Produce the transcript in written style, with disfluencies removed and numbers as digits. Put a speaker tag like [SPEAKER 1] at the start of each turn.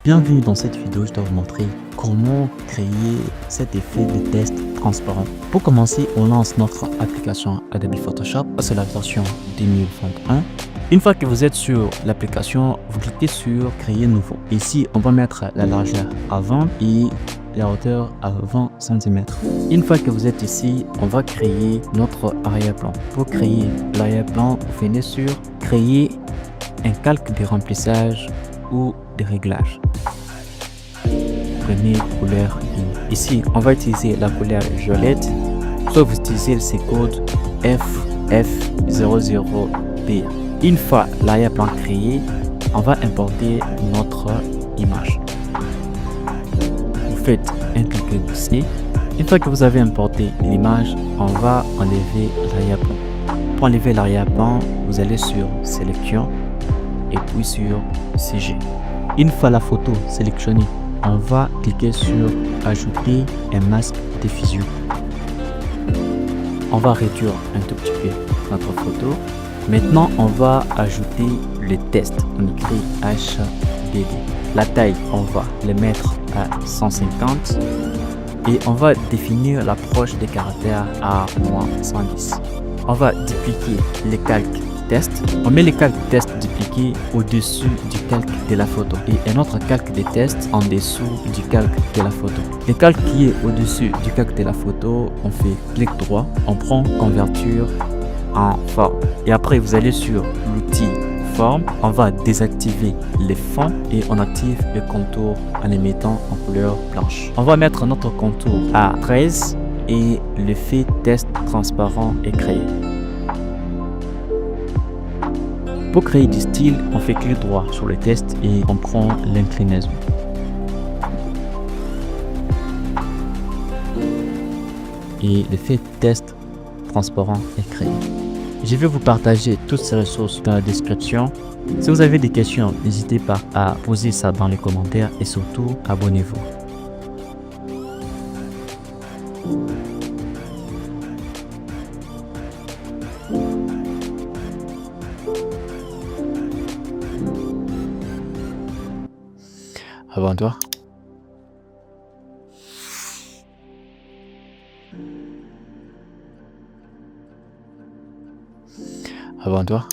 [SPEAKER 1] Bienvenue dans cette vidéo, je dois vous montrer comment créer cet effet de test transparent. Pour commencer, on lance notre application Adobe Photoshop, c'est la version 2021. Une fois que vous êtes sur l'application, vous cliquez sur créer nouveau. Ici, on va mettre la largeur à 20 et la hauteur à 20 cm. Une fois que vous êtes ici, on va créer notre arrière-plan. Pour créer l'arrière-plan, vous venez sur créer un calque de remplissage ou de réglage. Prenez couleur in. Ici, on va utiliser la couleur violette. Soit vous utilisez ces codes FF00B. Une fois l'arrière-plan créé, on va importer notre image. Vous faites un clic ici. Une fois que vous avez importé l'image, on va enlever l'arrière-plan. Pour enlever l'arrière-plan, vous allez sur sélection et puis sur CG. Une fois la photo sélectionnée, on va cliquer sur ajouter un masque de fusion. On va réduire un tout petit peu notre photo. Maintenant, on va ajouter le test. On écrit HDD. La taille, on va le mettre à 150 et on va définir l'approche des caractères à -110. On va dupliquer les calques test. On met les calques test dupliqués au-dessus du calque de la photo et un autre calque de test en dessous du calque de la photo. Le calque qui est au-dessus du calque de la photo, on fait clic droit, on prend convertir en forme et après vous allez sur l'outil forme, on va désactiver les fonds et on active le contour en les mettant en couleur blanche. On va mettre notre contour à 13 et l'effet test transparent est créé. Pour créer du style, on fait clic droit sur le test et on prend l'inclinaison. Et l'effet test transparent est créé. Je vais vous partager toutes ces ressources dans la description. Si vous avez des questions, n'hésitez pas à poser ça dans les commentaires et surtout, abonnez-vous. Abonne-toi. Abonne-toi.